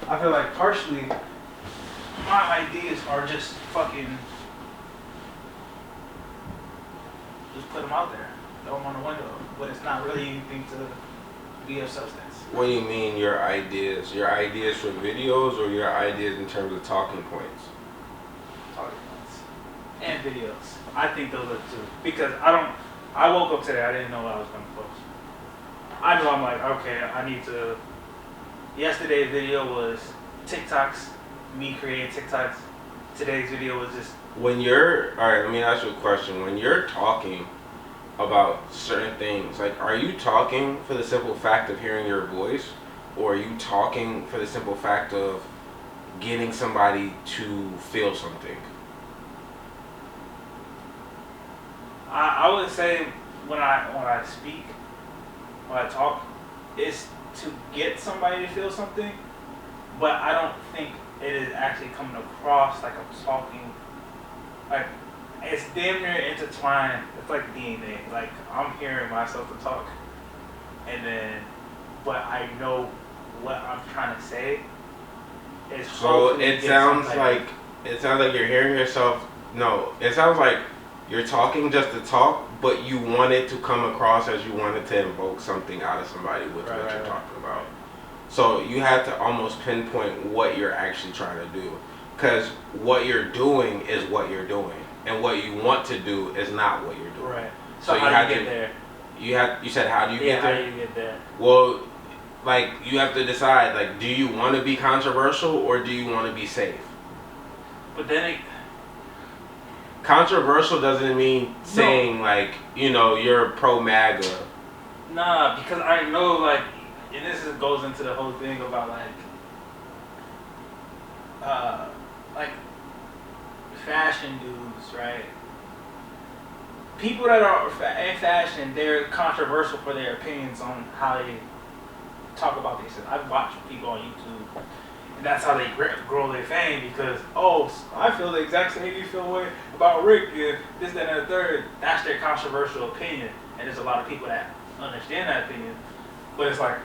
I feel like partially my ideas are just fucking just put them out there, throw them on the window, but it's not really anything to be of substance. What do you mean your ideas? Your ideas for videos or your ideas in terms of talking points? Talking points and videos. I think those are two because I woke up today. I didn't know what I was gonna post. I knew I'm like, okay, I need to. Yesterday's video was TikToks, me creating TikToks. Today's video was just. When you're, alright, let me ask you a question. When you're talking about certain things, like, are you talking for the simple fact of hearing your voice, or are you talking for the simple fact of getting somebody to feel something? I would say when I speak, when I talk, it's to get somebody to feel something, but I don't think it is actually coming across like I'm talking. Like it's damn near intertwined. It's like DNA. Like I'm hearing myself to talk, and then, but I know what I'm trying to say. Is So it sounds like you're hearing yourself. No, it sounds like you're talking just to talk, but you want it to come across as you wanted to invoke something out of somebody with what you're talking about. So you have to almost pinpoint what you're actually trying to do, because what you're doing is what you're doing, and what you want to do is not what you're doing. Right. So how do you get there? You said how do you get there? How do you get there? Well, like you have to decide. Like, do you want to be controversial or do you want to be safe? But then controversial doesn't mean saying like, you know, you're pro MAGA. Nah, because I know like, and goes into the whole thing about like fashion dudes, right? People that are in fashion, they're controversial for their opinions on how they talk about these things. I've watched people on YouTube, and that's how they grow their fame because, oh, I feel the exact same you feel way about Rick, if this, that, and the third. That's their controversial opinion, and there's a lot of people that understand that opinion, but it's like,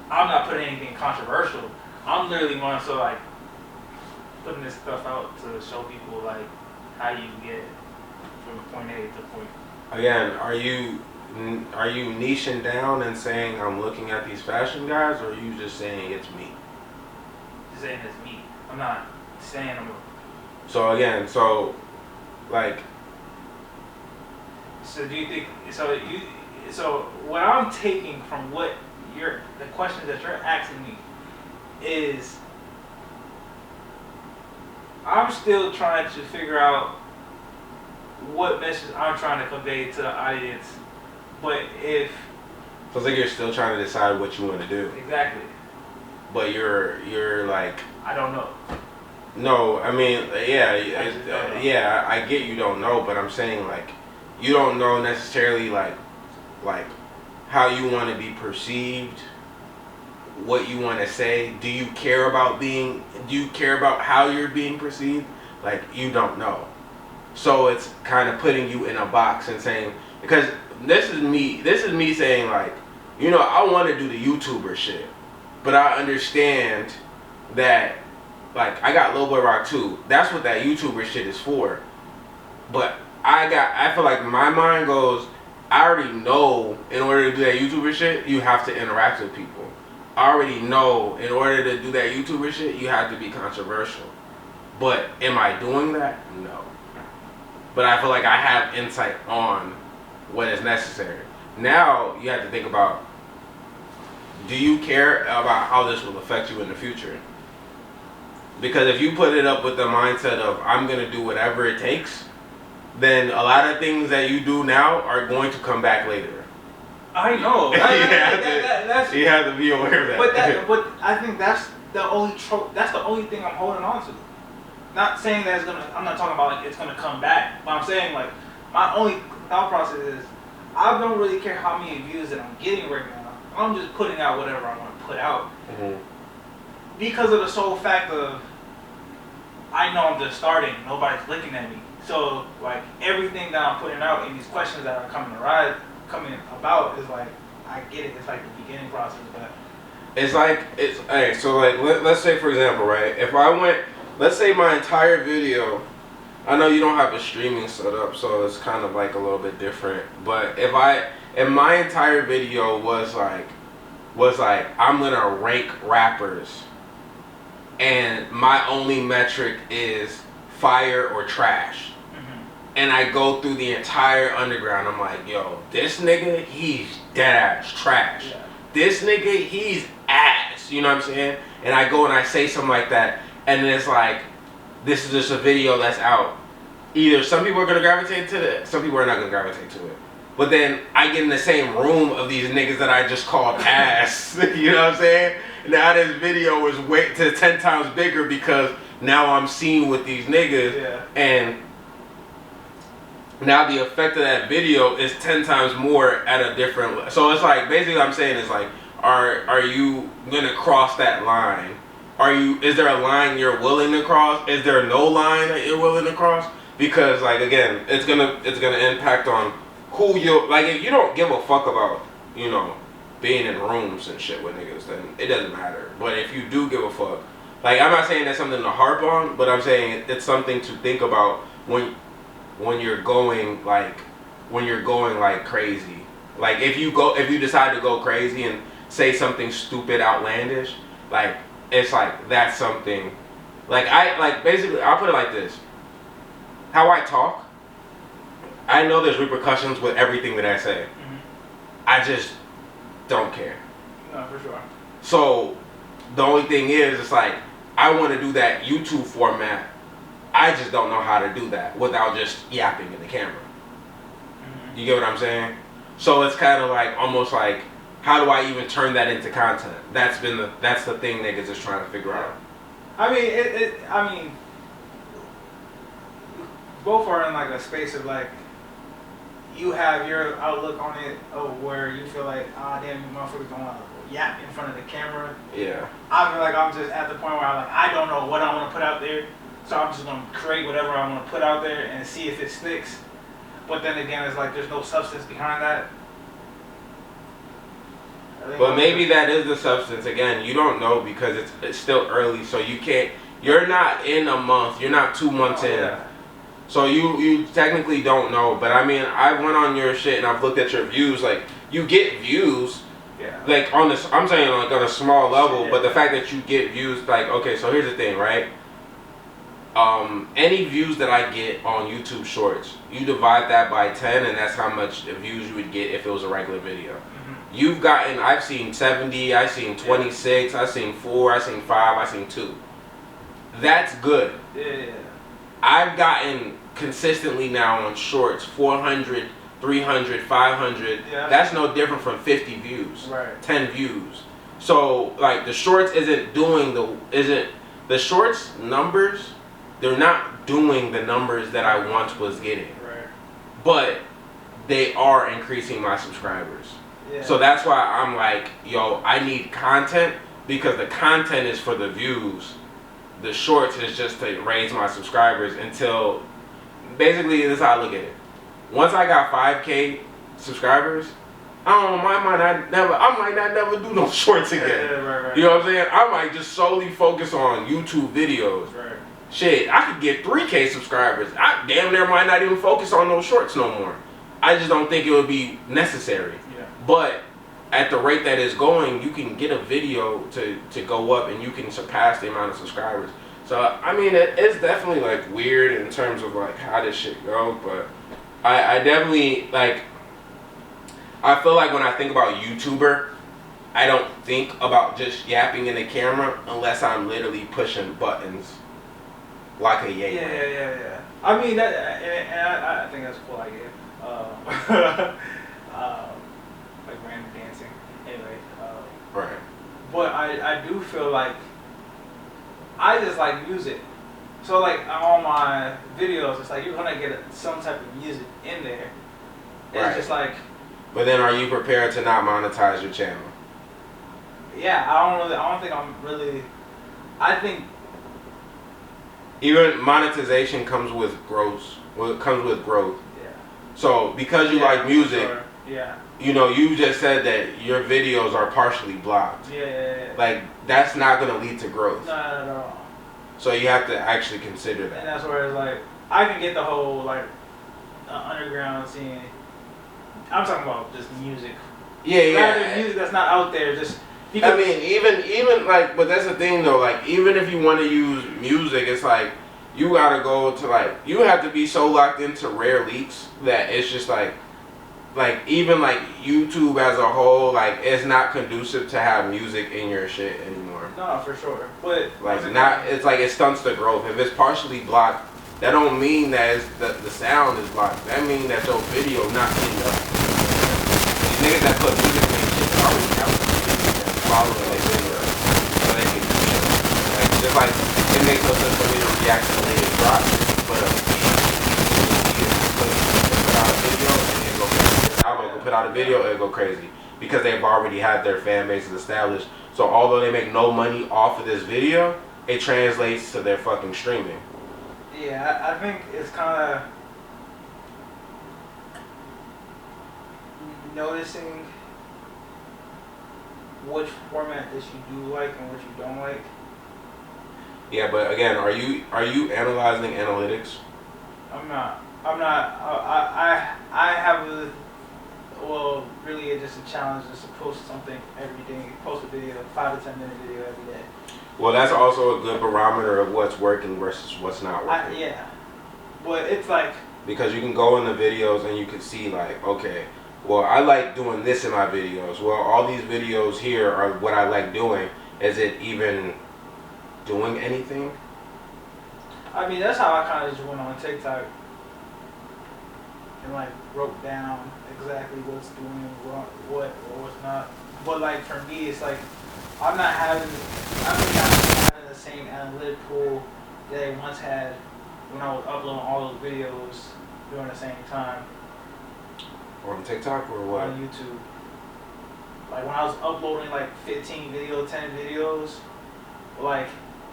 I'm not putting anything controversial. I'm literally more so like putting this stuff out to show people like how you get from point A to point. Again, are you niching down and saying I'm looking at these fashion guys, or are you just saying it's me? Just saying it's me. I'm not saying I'm. So again, so like. So do you think so what I'm taking from what the questions that you're asking me is I'm still trying to figure out what message I'm trying to convey to the audience, but if so it's like you're still trying to decide what you want to do. Exactly. But you're like, I don't know. No, I mean, yeah, I get you don't know, but I'm saying like you don't know necessarily like how you want to be perceived, what you want to say. Do you care about how you're being perceived? Like, you don't know. So it's kind of putting you in a box and saying, because this is me saying like, you know, I want to do the YouTuber shit, but I understand that like I got Lil Boy Rock too. That's what that YouTuber shit is for. But I feel like my mind goes, I already know in order to do that YouTuber shit, you have to interact with people. I already know in order to do that YouTuber shit, you have to be controversial. But am I doing that? No. But I feel like I have insight on what is necessary. Now you have to think about, do you care about how this will affect you in the future? Because if you put it up with the mindset of I'm going to do whatever it takes, then a lot of things that you do now are going to come back later. I know. You have to be aware of that. But I think that's the only that's the only thing I'm holding on to. Not saying that I'm not talking about like it's gonna come back, but I'm saying like my only thought process is I don't really care how many views that I'm getting right now. I'm just putting out whatever I want to put out. Mm-hmm. Because of the sole fact of I know I'm just starting, nobody's looking at me. So like everything that I'm putting out and these questions that are coming about is like I get it, it's like the beginning process, but It's like it's hey. So like let's say for example, right? If I went, let's say my entire video. I know you don't have a streaming setup, so it's kind of like a little bit different. But if my entire video was like I'm gonna rank rappers, and my only metric is fire or trash, and I go through the entire underground, I'm like, yo, this nigga, he's dead ass trash. Yeah. This nigga, he's ass. You know what I'm saying? And I go and I say something like that, and then it's like, this is just a video that's out. Either some people are gonna gravitate to it, some people are not gonna gravitate to it. But then I get in the same room of these niggas that I just called ass. You know what I'm saying? Now this video is way to 10 times bigger because now I'm seen with these niggas, Yeah. and now the effect of that video is 10 times more at a different. So it's like basically what I'm saying is like, are you gonna cross that line? Is there a line you're willing to cross? Is there no line that you're willing to cross? Because like again, it's gonna impact on who you like. If you don't give a fuck about, you know, being in rooms and shit with niggas, then it doesn't matter. But if you do give a fuck, like I'm not saying that's something to harp on, but I'm saying it's something to think about when you're going like crazy. Like if you decide to go crazy and say something stupid, outlandish, like it's like that's something. Like basically I'll put it like this. How I talk, I know there's repercussions with everything that I say. I just don't care. No, for sure. So the only thing is, it's like I want to do that YouTube format. I just don't know how to do that without just yapping in the camera. You get what I'm saying? So it's kind of like almost like, how do I even turn that into content? That's the thing niggas is trying to figure out. I mean, both are in like a space of like, you have your outlook on it, where you feel like, damn, you motherfuckers don't want to yap in front of the camera. Yeah. I feel like I'm just at the point where I'm like, I don't know what I want to put out there, so I'm just gonna create whatever I want to put out there and see if it sticks. But then again, it's like there's no substance behind that. But maybe that is the substance. Again, you don't know because it's still early, so you can't. You're not in a month. You're not 2 months in. Yeah. So you technically don't know. But I mean, I went on your shit and I've looked at your views. Like you get views. Yeah. Like on this, I'm saying like on a small level. Yeah. But the fact that you get views, like okay, so here's the thing, right? Any views that I get on YouTube Shorts, you divide that by 10, and that's how much views you would get if it was a regular video. You've gotten, I've seen 70, I've seen 26, I've seen 4, I've seen 5, I've seen 2. That's good. Yeah. I've gotten consistently now on Shorts 400, 300, 500. Yeah. That's no different from 50 views, Right. 10 views. So like the Shorts the Shorts numbers, they're not doing the numbers that I once was getting. Right. But they are increasing my subscribers. Yeah. So that's why I'm like, yo, I need content because the content is for the views. The Shorts is just to raise my subscribers until, basically this is how I look at it. Once I got 5K subscribers, I don't know, I might not never do no Shorts again. Yeah, right. You know what I'm saying? I might just solely focus on YouTube videos. Right. Shit, I could get 3K subscribers. I damn near might not even focus on those Shorts no more. I just don't think it would be necessary. Yeah. But at the rate that it's going, you can get a video to go up and you can surpass the amount of subscribers. So, I mean, it's definitely like weird in terms of like how this shit goes, but I definitely like, I feel like when I think about YouTuber, I don't think about just yapping in the camera unless I'm literally pushing buttons like a yay. Yeah. I mean, that, and I think that's cool idea. Like random dancing. Anyway. Right. But I do feel like I just like music. So like on my videos, it's like you're gonna get some type of music in there. It's Right. just like, But then are you prepared to not monetize your channel? yeah, I don't think I'm really. I think. Even monetization comes with growth. Well, it comes with growth. Yeah. So because you Yeah, like for music, sure. Yeah. You know, you just said that your videos are partially blocked. Yeah. Like, that's not going to lead to growth. Not at all. So you have to actually consider And that. that's where it's like, I can get the whole, like, underground scene. I'm talking about just music. Yeah. Music that's not out there, just... I mean, even like, but that's the thing though, like, even if you want to use music, it's like, you gotta go to, like, you have to be so locked into rare leaks that it's just like even like YouTube as a whole, like, it's not conducive to have music in your shit anymore. No, for sure. But like, not, it's like it stunts the growth. If it's partially blocked, that don't mean that it's the sound is blocked. That means that your video not getting up. These niggas that put music in their shit already have that following their video, so they can do shit. Like, just like it makes no sense for me to react to the latest drop, but put out a video and then go crazy. Album can put out a video and go crazy because they've already had their fan bases established. So although they make no money off of this video, it translates to their fucking streaming. Yeah, I think it's kind of noticing which format that you do like and what you don't like. Yeah, but again, are you analyzing analytics? I'm not. I have a, well, really it's just a challenge just to post something every day, post a video, 5 to 10 minute video every day. Well, that's also a good barometer of what's working versus what's not working. Yeah, but it's like, because you can go in the videos and you can see like, okay, well, I like doing this in my videos. Well, all these videos here are what I like doing. Is it even doing anything? I mean, that's how I kind of just went on TikTok and like wrote down exactly what's doing what or what's not. But like for me, it's like I'm not having the same analytic pool that I once had when I was uploading all those videos during the same time. On TikTok or what? On YouTube. Like when I was uploading like 15 videos, 10 videos, like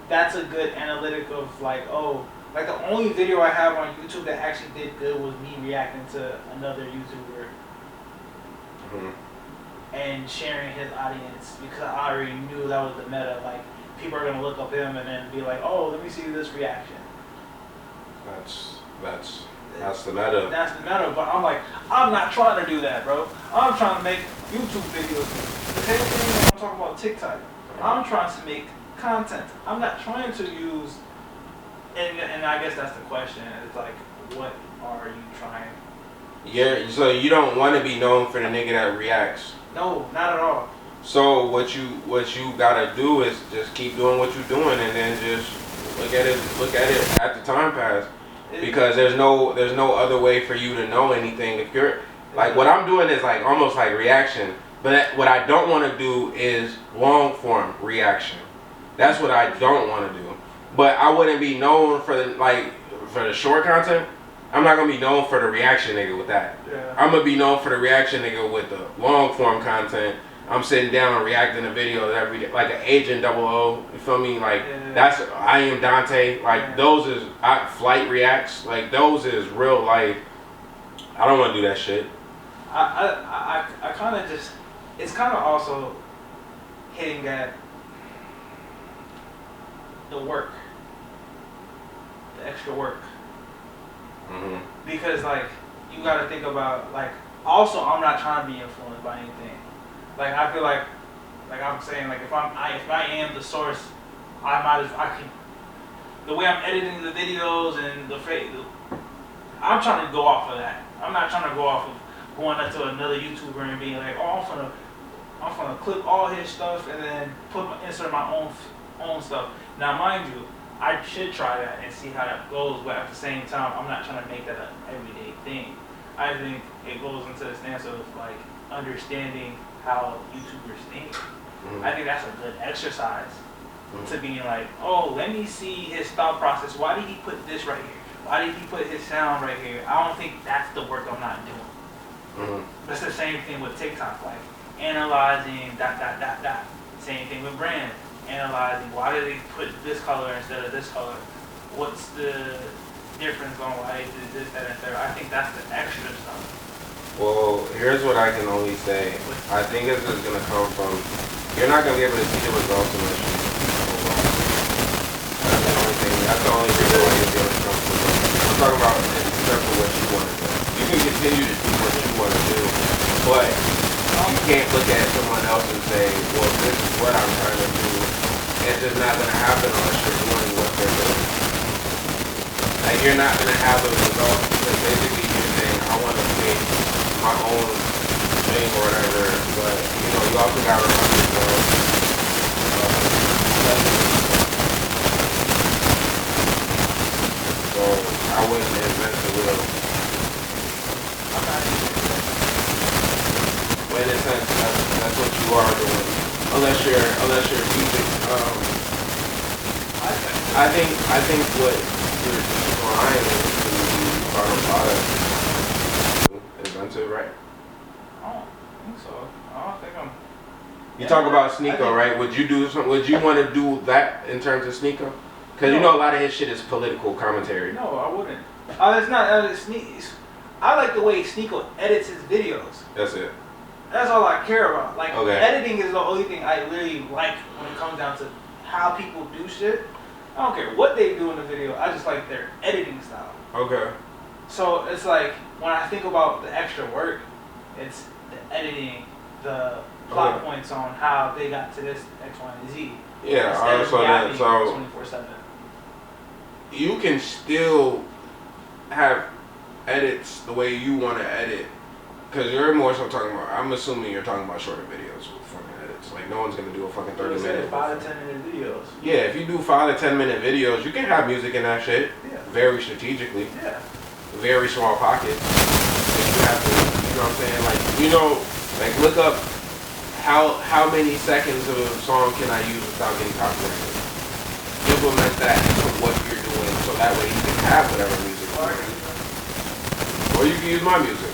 that's a good analytic of like, oh, like the only video I have on YouTube that actually did good was me reacting to another YouTuber and sharing his audience because I already knew that was the meta. Like people are gonna look up him and then be like, oh, let me see this reaction. That's the meta. That's the meta, but I'm like, I'm not trying to do that, bro. I'm trying to make YouTube videos. The same thing when I'm talking about TikTok. I'm trying to make content. I'm not trying to use, and I guess that's the question. It's like, what are you trying? Yeah, so you don't want to be known for the nigga that reacts. No, not at all. So what you gotta do is just keep doing what you're doing, and then just look at it at the time pass. Because there's no other way for you to know anything. If you're like, what I'm doing is like almost like reaction, but what I don't want to do is long form reaction. That's what I don't want to do. But I wouldn't be known for the short content. I'm not gonna be known for the reaction nigga with that. Yeah. I'm gonna be known for the reaction nigga with the long form content. I'm sitting down and reacting to videos every day, like an Agent 00. You feel me? Like that's I Am Dante. Like those is Flight reacts. Like those is real life. I don't want to do that shit. I kind of just, it's kind of also hitting at the work, the extra work. Because like you got to think about like also I'm not trying to be influenced by anything. Like I feel like I'm saying, like if I am the source, I can. The way I'm editing the videos and I'm trying to go off of that. I'm not trying to go off of going up to another YouTuber and being like, oh, I'm gonna clip all his stuff and then insert my own stuff. Now, mind you, I should try that and see how that goes, but at the same time, I'm not trying to make that an everyday thing. I think it goes into the stance of like understanding how YouTubers think. I think that's a good exercise to being like, oh, let me see his thought process. Why did he put this right here? Why did he put his sound right here? I don't think that's the work I'm not doing. That's the same thing with TikTok, like analyzing ... Same thing with brand, analyzing why did they put this color instead of this color? What's the difference on why they did this, that, and third? I think that's the extra stuff. Well, here's what I can only say. I think this is gonna come from. You're not gonna be able to see the results unless you go wrong. That's the only thing. That's the only reason why you'll be able to come to it. I'm talking about in terms of what you want to do. You can continue to do what you want to do, but you can't look at someone else and say, "Well, this is what I'm trying to do." It's just not gonna happen unless you're doing what they're doing. Like you're not gonna have those results because basically you're saying, "I want to create my own thing or whatever," but you know, you also gotta remind yourself. So I wouldn't invent the wheel. But in a sense, that's what you are doing. Unless you're music. I think what you're trying is to find a product. Inventive, right? I don't think so. I don't think I'm. You talk about Sneeko, right? Would you do something? Would you want to do that in terms of Sneeko? Because you know a lot of his shit is political commentary. No, I wouldn't. It's not. I like the way Sneeko edits his videos. That's it. That's all I care about. Like Okay. editing is the only thing I really like when it comes down to how people do shit. I don't care what they do in the video. I just like their editing style. Okay. So it's like when I think about the extra work, it's the editing, the plot points on how they got to this X, Y, and Z. Yeah. So 24/7. You can still have edits the way you want to edit. Because you're more so talking about, I'm assuming you're talking about shorter videos with fucking edits. Like, no one's going to do a fucking 30-minute. 5 to 10 minute videos. Yeah, if you do 5 to 10 minute videos, you can have music in that shit. Yeah. Very strategically. Yeah. Very small pockets. And you have to, you know what I'm saying? Like, you know, like, look up how many seconds of a song can I use without getting copyrighted. Implement that into what you're doing so that way you can have whatever music you want. Or you can use my music.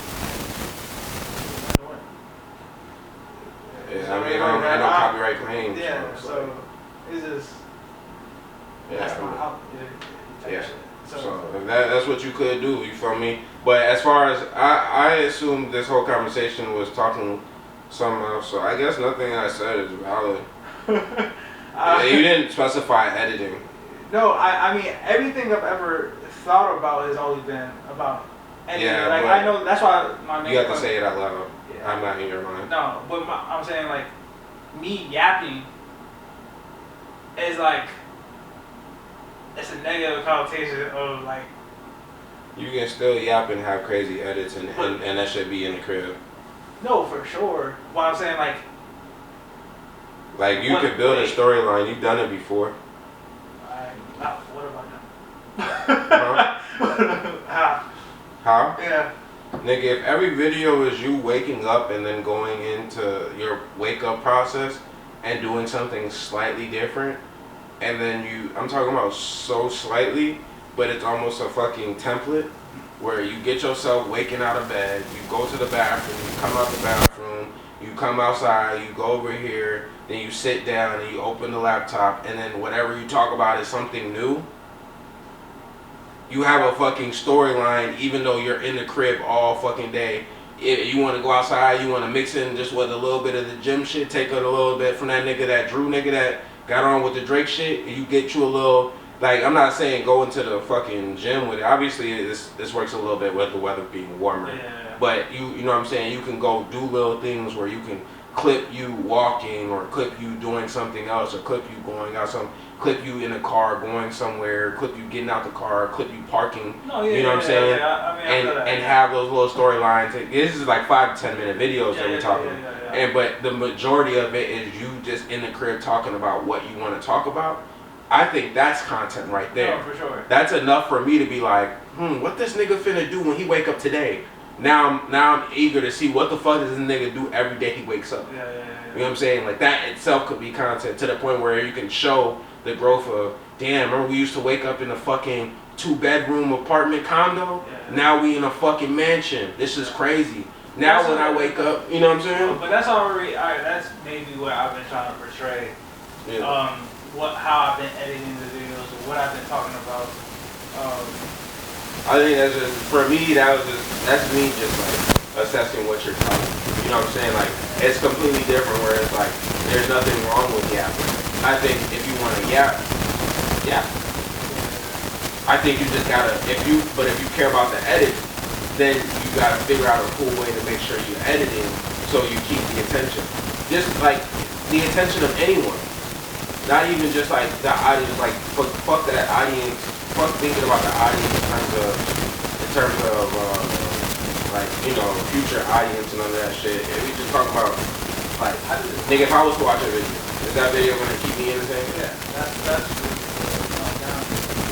Yeah, I mean, I don't have no copyright claims. Yeah, so it's just. Yeah, That's my out. Yeah. So if that's what you could do, you feel me? But as far as I assume this whole conversation was talking something else, so I guess nothing I said is valid. You didn't specify editing. No, I mean everything I've ever thought about has always been about editing. Yeah, like I know that's why my main. You have to say it out loud. Yeah. I'm not in your mind. No, but I'm saying like me yapping is like it's a negative connotation of like. You can still yap and have crazy edits and that should be in the crib. No, for sure. What I'm saying like. Like you could build a storyline. You've done it before. What have I done? How? Yeah. Nigga, if every video is you waking up and then going into your wake up process and doing something slightly different, and then I'm talking about so slightly, but it's almost a fucking template where you get yourself waking out of bed, you go to the bathroom, you come out the bathroom, you come outside, you go over here, then you sit down and you open the laptop, and then whatever you talk about is something new. You have a fucking storyline even though you're in the crib all fucking day. If you want to go outside, you want to mix in just with a little bit of the gym shit, take it a little bit from that nigga, that Drew nigga that got on with the Drake shit, and you get you a little, like, I'm not saying go into the fucking gym with it. Obviously, this works a little bit with the weather being warmer. Yeah. But you know what I'm saying? You can go do little things where you can clip you walking or clip you doing something else or clip you going out clip you in a car going somewhere, clip you getting out the car, clip you parking. No, yeah, you know what I'm saying? And have those little storylines. This is like 5 to 10 minute videos that we're talking. And but the majority of it is you just in the crib talking about what you want to talk about. I think that's content right there. No, for sure. That's enough for me to be like, what this nigga finna do when he wake up today? Now I'm eager to see what the fuck does this nigga do every day he wakes up. Yeah. You know what I'm saying? Like that itself could be content to the point where you can show the growth of, damn, remember we used to wake up in a fucking 2-bedroom apartment condo? Yeah. Now we in a fucking mansion. This is crazy. Now when I wake up, you know what I'm saying? But that's already, that's maybe what I've been trying to portray. Yeah. How I've been editing the videos or what I've been talking about. I think that's just, for me, that's me just like assessing what you're telling. You know what I'm saying? Like, it's completely different where it's like, there's nothing wrong with yapping. I think if you want to yap, yeah. I think you just gotta, if you care about the edit, then you gotta figure out a cool way to make sure you're editing so you keep the attention. Just like the attention of anyone. Not even just like the audience, like fuck that audience, fuck thinking about the audience in terms of like, you know, future audience and all that shit. And we just talk about like, nigga, if I was to watch a video, is that video gonna keep me entertained? Yeah, that's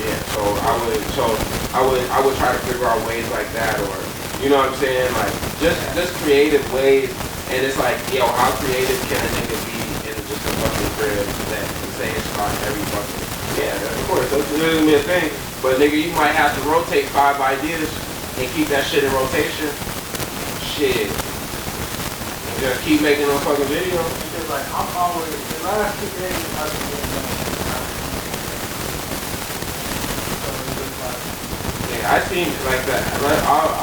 yeah, so I would try to figure out ways like that, or you know what I'm saying, like just creative ways. And it's like, yo, how creative can a nigga be in just a fucking crib that can say it's on every fucking, yeah, of course, that's gonna be a thing. But nigga, you might have to rotate 5 ideas and keep that shit in rotation. Shit. And just keep making those fucking videos. because like I'm always the last 2 days I've been getting done. So it's just like, Yeah, I seen like that.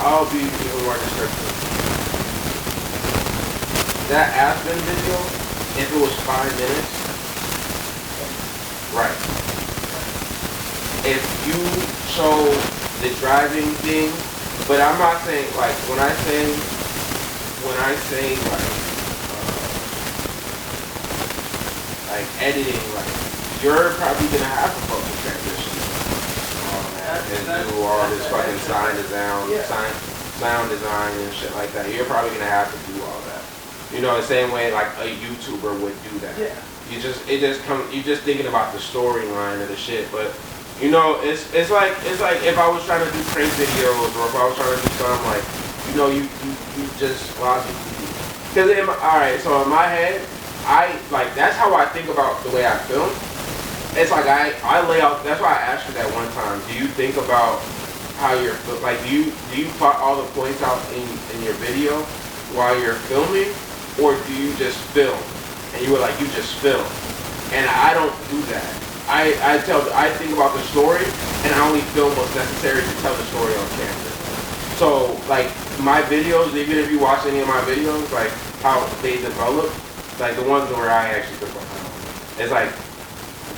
I'll be even more descriptive. That Aspen video, if it was 5 minutes, right. If you show the driving thing, but I'm not saying like when I say like editing, like you're probably gonna have to fucking transition all that and do all this fucking sound design and shit like that. You're probably gonna have to do all that. You know, the same way like a YouTuber would do that. yeah. You just thinking about the storyline of the shit, but you know, it's like if I was trying to do prank videos or if I was trying to do something like, you know, you just logically, because alright, so in my head, I like that's how I think about the way I film. It's like I lay out. That's why I asked you that one time. Do you think about how you're like? Do you plot all the points out in your video while you're filming, or do you just film? And you were like, you just film. And I don't do that. I think about the story, and I only film what's necessary to tell the story on camera. So like my videos, even if you watch any of my videos, like how they develop, like the ones where I actually took my time, it's like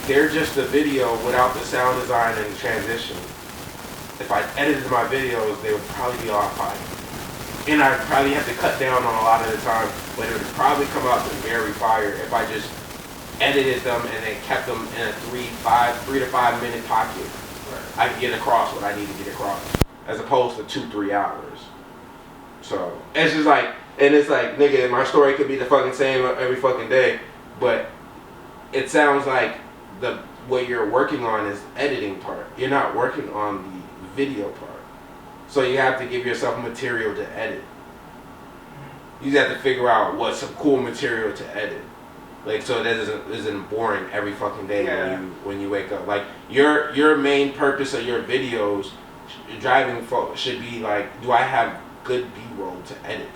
they're just a video without the sound design and transition. If I edited my videos, they would probably be all fire. And I'd probably have to cut down on a lot of the time, but it would probably come out to very fire if I just edited them and then kept them in a 3 to 5 minute pocket. I could get across what I need to get across, as opposed to 2-3 hours. So it's just like, and it's like, nigga, my story could be the fucking same every fucking day, but it sounds like what you're working on is editing part. You're not working on the video part. So you have to give yourself material to edit. You just have to figure out what's some cool material to edit. Like, so that isn't boring every fucking day when you wake up. Like your main purpose of your videos, driving should be like, do I have good B-roll to edit,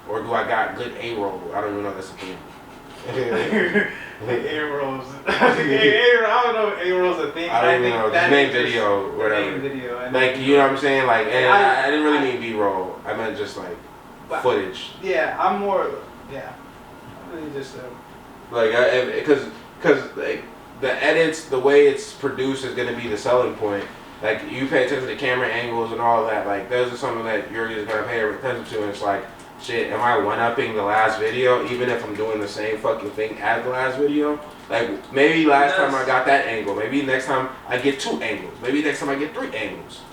or do I got good A-roll? I don't even know if that's a thing. A-rolls. I don't know if A-rolls a thing. I don't even know. Just name video, whatever. Name video. Like, you know what I'm saying? Like, and I didn't really mean B-roll. I meant just like footage. Yeah, I'm more. Yeah, I'm really just. Like, because like the edits, the way it's produced is gonna be the selling point. Like, you pay attention to camera angles and all that. Like, those are something that you're just gonna pay attention to. And it's like, shit, am I one-upping the last video even if I'm doing the same fucking thing as the last video? Like, maybe last time I got that angle. Maybe next time I get 2 angles. Maybe next time I get 3 angles.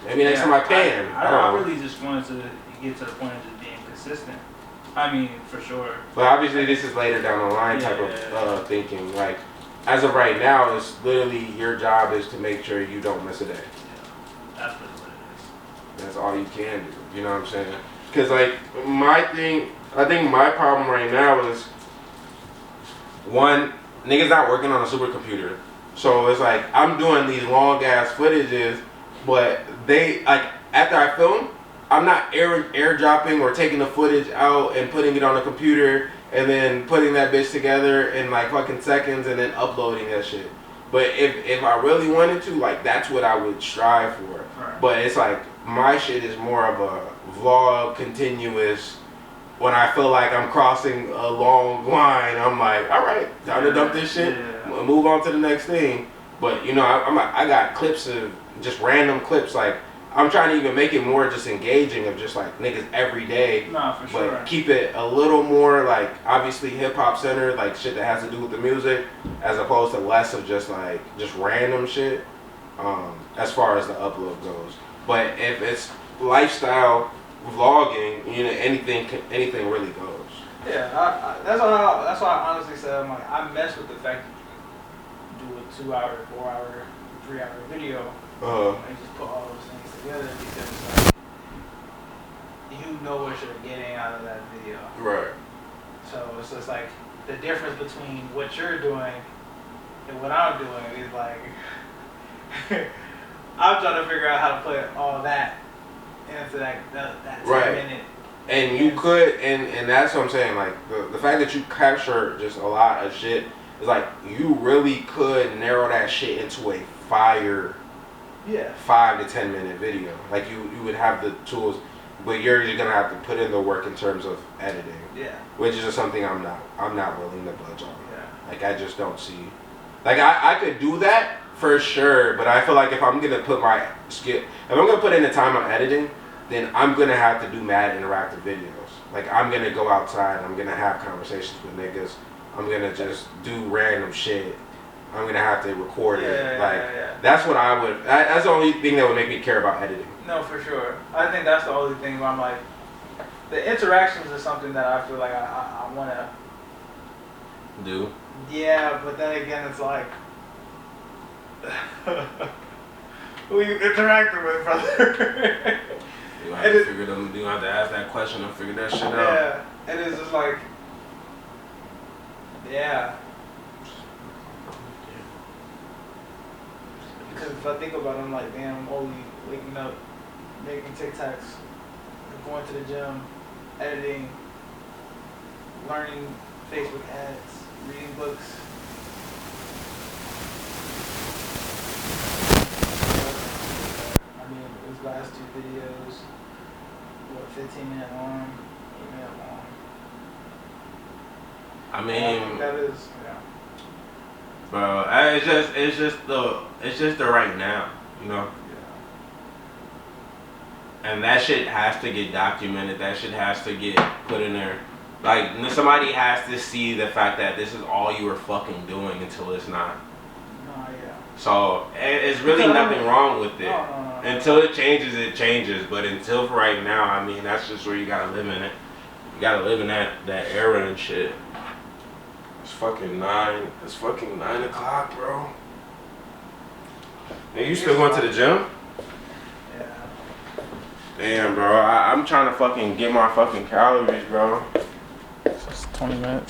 Maybe next time I pan. I really just wanted to get to the point of just being consistent. I mean, for sure. But obviously this is later down the line type of thinking. Like, as of right now, it's literally your job is to make sure you don't miss a day. Yeah, that's really what it is. That's all you can do. You know what I'm saying? Because, like, I think my problem right now is, one, niggas not working on a supercomputer. So it's like, I'm doing these long ass footages, but they, like, after I film, I'm not airdropping or taking the footage out and putting it on a computer and then putting that bitch together in like fucking seconds and then uploading that shit. But if I really wanted to, like, that's what I would strive for. Right. But it's like, my shit is more of a vlog, continuous. When I feel like I'm crossing a long line, I'm like, all right, time to dump this shit, move on to the next thing. But you know, I got clips of just random clips. Like I'm trying to even make it more just engaging of just like niggas every day. No, for sure. But keep it a little more like obviously hip hop centered, like shit that has to do with the music, as opposed to less of just like just random shit. As far as the upload goes, but if it's lifestyle vlogging, you know, anything really goes. Yeah, that's why I honestly said I'm like I mess with the fact that you do a 2 hour, 4 hour, 3 hour video and just put all those things together because like, you know what you're getting out of that video. Right. So it's just like the difference between what you're doing and what I'm doing is like I'm trying to figure out how to put all that into that 10 right. minute. And you could, and that's what I'm saying, like, the fact that you capture just a lot of shit is like, you really could narrow that shit into a fire 5 to 10 minute video. Like, you would have the tools, but you're just gonna have to put in the work in terms of editing. Yeah. Which is just something I'm not willing to budge on. Yeah. Like, I just don't see, like, I could do that for sure, but I feel like if I'm gonna put my skill, if I'm gonna put in the time on editing, then I'm gonna have to do mad interactive videos. Like I'm gonna go outside, I'm gonna have conversations with niggas, I'm gonna just do random shit. I'm gonna have to record it. Like that's what I would. That's the only thing that would make me care about editing. No, for sure. I think that's the only thing where I'm like, the interactions is something that I feel like I wanna do. Yeah, but then again, it's like. Who you interacting with, brother? You have to figure them. You have to ask that question and figure that shit out. Yeah, and it's just like, yeah. Because if I think about it, I'm like, damn, I'm only waking up, making TikToks, going to the gym, editing, learning Facebook ads, reading books. Those last 2 videos, 15-minute long, 8-minute long. I mean, that is, bro. It's just the right now, you know. Yeah. And that shit has to get documented. That shit has to get put in there. Like somebody has to see the fact that this is all you are fucking doing until it's not. So it's really nothing wrong with it. No. Until it changes. But until right now, I mean, that's just where you gotta live in it. You gotta live in that era and shit. It's fucking 9. It's fucking 9 o'clock, bro. And you still going to the gym? Yeah. Damn, bro. I'm trying to fucking get my fucking calories, bro. It's 20 minutes.